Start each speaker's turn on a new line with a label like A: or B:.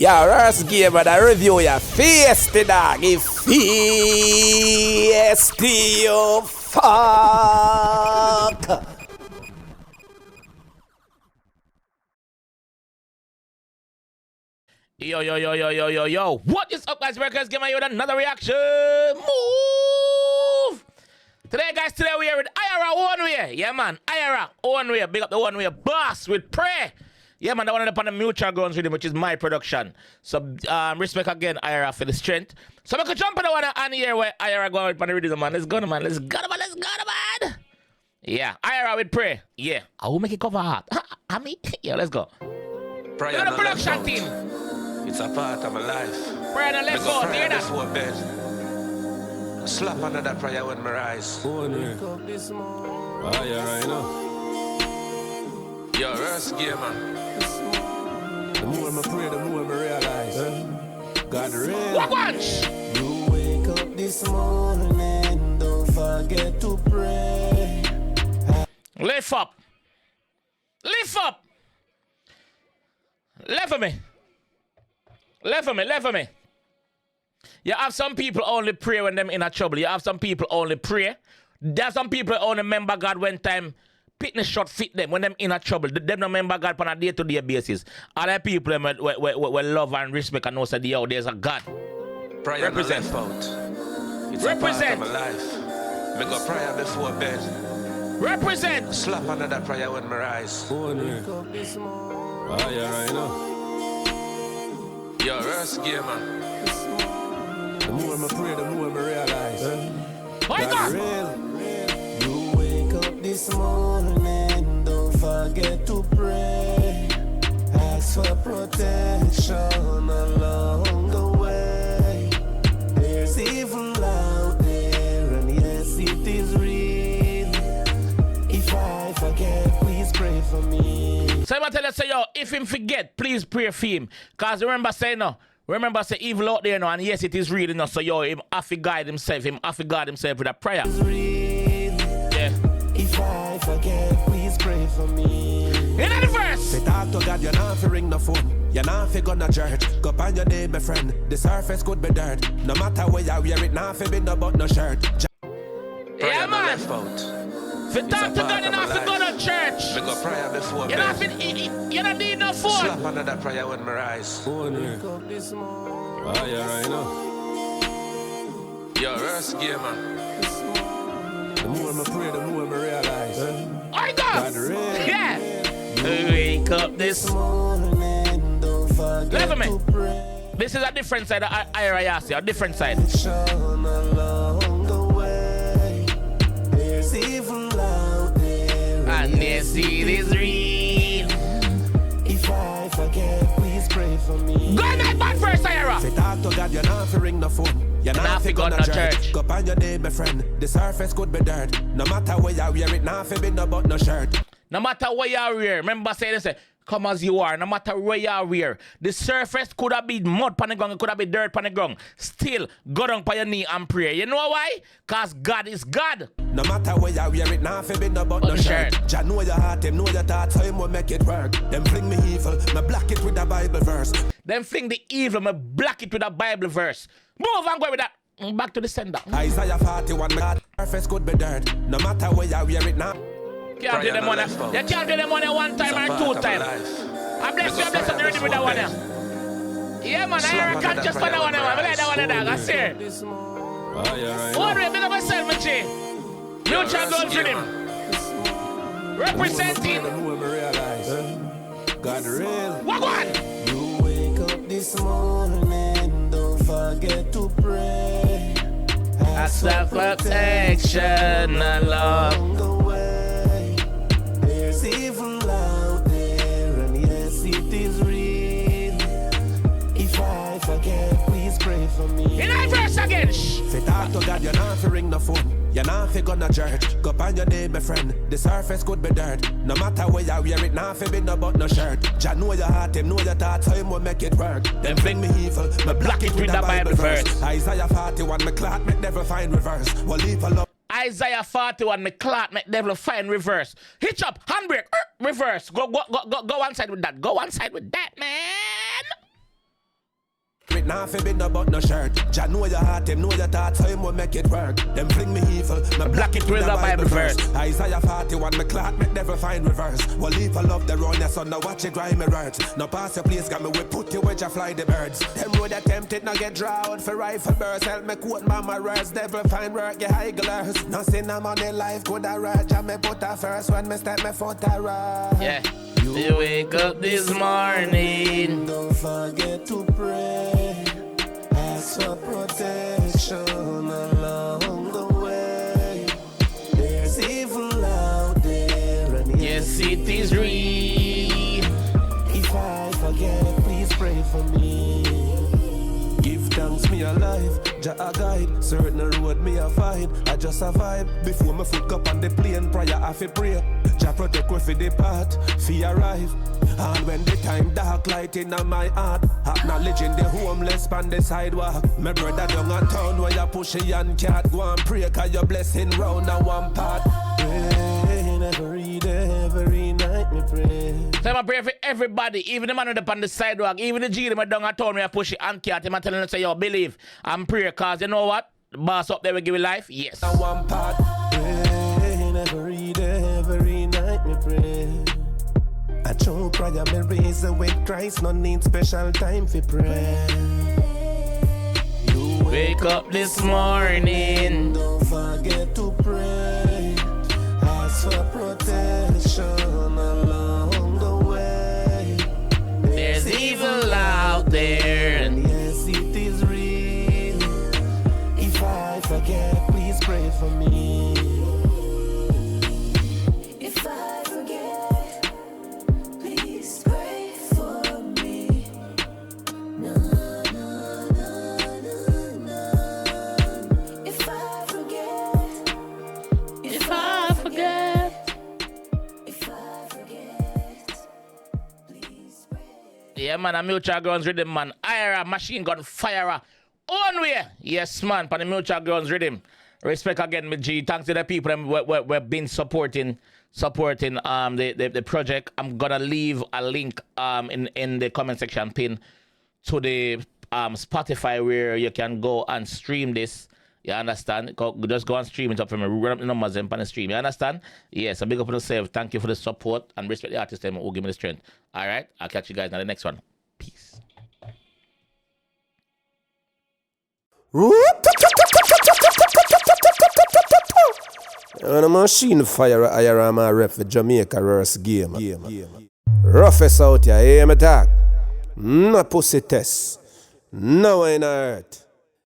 A: Your worst game of the review, your face the dog, you face you fuck. Yo. What is up, guys? JAMAICA'S giving you another reaction. Move! Today we are with IYARA Ownwaay. Yeah, man. IYARA Ownwaay. Big up the Ownwaay boss with Pray. Yeah, man. I want to on the mutual grounds Riddim, which is my production. So, respect again, IYARA, for the strength. So, I could jump on the one on here where IYARA going with the Riddim, man. Let's go, man. Yeah, IYARA with Pray. Yeah. I will make it cover hard. Ami? Yeah, let's go. Look at the production team.
B: It's a part of my life.
A: Prayer and let's go. Hear that?
B: Before bed. Slap under that prayer when my rise.
C: IYARA, you know.
B: Your worst game, man.
C: The more I pray, the more I realize. God real.
A: What watch?
C: You wake up this morning, don't forget to pray.
A: Lift up. Left for me. You have some people only pray when them in a trouble. You have some people only pray. There's some people only remember God when time fitness shot fit them when them in a trouble. Them don't remember God on a day-to-day basis. Other people will love and respect and know that there's a God.
B: Prayer
A: Represent.
B: It's
A: Represent.
B: a part of my life. Me go prayer before bed.
A: Represent.
B: Slap under that prayer when my rise.
C: IYARA, you know.
B: Your worst game, man.
C: The more I pray, the more I realize.
A: My God.
C: Real. You wake up this morning, don't forget to pray. Ask for protection along the way. There's evil out there, and yes, it is real. If I forget, please pray for me.
A: So I'm tell you, say, yo, if him forget, please pray for him. Because remember, say, evil out there, no, and yes, it is real enough. So, yo, him have to guide himself. Him have to guard himself with a prayer. Yeah.
C: If I forget, please pray for me.
A: In the verse.
C: Say talk to God, you're not for ring no phone. You're not for gonna church. Go on your name, my friend. The surface could be dirt. No matter where you wear it, not for be no but no shirt.
A: Yeah, man.
B: Left out.
A: If you talk to God, you don't have to go to church.
B: Me go prayer before
A: You
B: bed.
A: don't need no phone.
B: Slap under that prayer when my rise.
C: IYARA, you know.
B: Your worst game, man.
C: The more I pray, the more I realize.
A: My God.
C: real.
A: Yeah. Wake up this.
C: Morning, don't forget
A: Left for me.
C: to pray.
A: This is a different side of IYARA, a different side.
C: Along the way. There's evil out there,
A: And yes, it is real.
C: if I forget, please pray for me.
A: Go night back first, IYARA.
C: Say talk to God, you're not for ring no phone. You're not for gonna church. Go on your name, my friend. The surface could be dirt. No matter where you wear it, not for be no but no shirt.
A: No matter where you are, remember say this, come as you are, no matter where you are, the surface could have been mud on the ground, it could have been dirt on the ground. Still, go down on your knee and pray. You know why? Because God is God.
C: No matter where you wear it, not for be no but no shirt. Jah know your heart, him know your thoughts, so him will make it work. Them fling me evil, me block it with a Bible verse.
A: Them fling the evil, me block it with a Bible verse. Move and go with that. Back to the sender.
C: Isaiah 41, my surface could be dirt. No matter where you wear it now.
A: You can't do them money. You can't do them money one time or two times. I bless you, Riddim with that one. Yeah, man, I can't just find that one. I like that one, dog. I see it. One way, big up myself, my G. Mutual goals for him. Representing.
C: God real.
A: What one?
C: You wake up this morning, don't forget to pray.
A: Ask for protection along
C: the way. There's evil out there, and yes, it is real. If I forget, please pray for me.
A: In that verse again.
C: Say talk to God, you're not for ring no phone. You're not for gonna church. Go on your name, my friend. The surface could be dirt. No matter where you wear it, not for be no but no shirt. Jah know your heart, him know your thoughts, so him will make it work. Them fling me evil, me block it with the Bible verse. Isaiah 41, me clock, me never find reverse. Well, leave alone.
A: Isaiah 41, me clock, make devil find reverse. Hitch up, handbrake, reverse. Go one side with that. Go one side with that, man.
C: hurt. Now if be no but no shirt. Jah know your heart, him know your thoughts, so him will make it work. Them fling me evil, me black it with a Bible verse. Isaiah 41, me clock, me never find reverse. Well, leave a love the run, your son, now watch it grind me words. No pass your place, got me we put you where you fly the birds. Them road attempted, now get draw out for rifle burst. Help me quote mama words, devil find work, get high glass. Nothing I'm on the life, could I ride, Jah me put her first when me step me foot a ride.
A: Yeah. You wake up this morning.
C: Don't forget to pray. Ask for protection along the way. There's evil out there, and
A: yes, it is real.
C: if I forget, please pray for me. Give thanks, me alive. Jah a guide. Certain road me a find. I just a vibe. Before me foot up on the plane, prayer I fi pray. Jah protect we fi depart, fi arrive. And when the time dark light in my heart, acknowledging the homeless on the sidewalk. My brother down a town where you push a young cat. Go and pray 'cause your blessing round a one part. Pray every day, every night me pray.
A: So I pray for everybody, even the man up on the sidewalk, even the G them down a town where I push it and cat. Him telling them say, yo, believe and pray, cause you know what? The boss up there will give you life. Yes.
C: One part. Pray every day, every night me pray. A true prayer me raise with Christ, no need special time for pray. You
A: Wake up this morning.
C: don't forget to pray. Ask for protection along the way.
A: There's evil out there.
C: And yes, it is real. If I forget, please pray for me.
D: If I forget, please pray for me. No, no, no, no, no. If I forget,
A: If I forget.
D: if I forget, please pray.
A: Yeah, man, a mutual guns Riddim, man. IYARA, machine gun, firer. Ownwaay. Yes, man, for the mutual guns Riddim. Respect again, me G. Thanks to the people we've been supporting the project. I'm gonna leave a link in the comment section pin to the Spotify where you can go and stream this. You understand? Just go and stream it up for me. Run up the numbers and the stream. You understand? Yes, a big up on yourself. Thank you for the support and respect the artist them who give me the strength. All right, I'll catch you guys in the next one. Peace.
C: On a machine fire, IYARA my rep for JAMAICA'S game. Roughest out here, hear me talk. No pussy test. No in earth.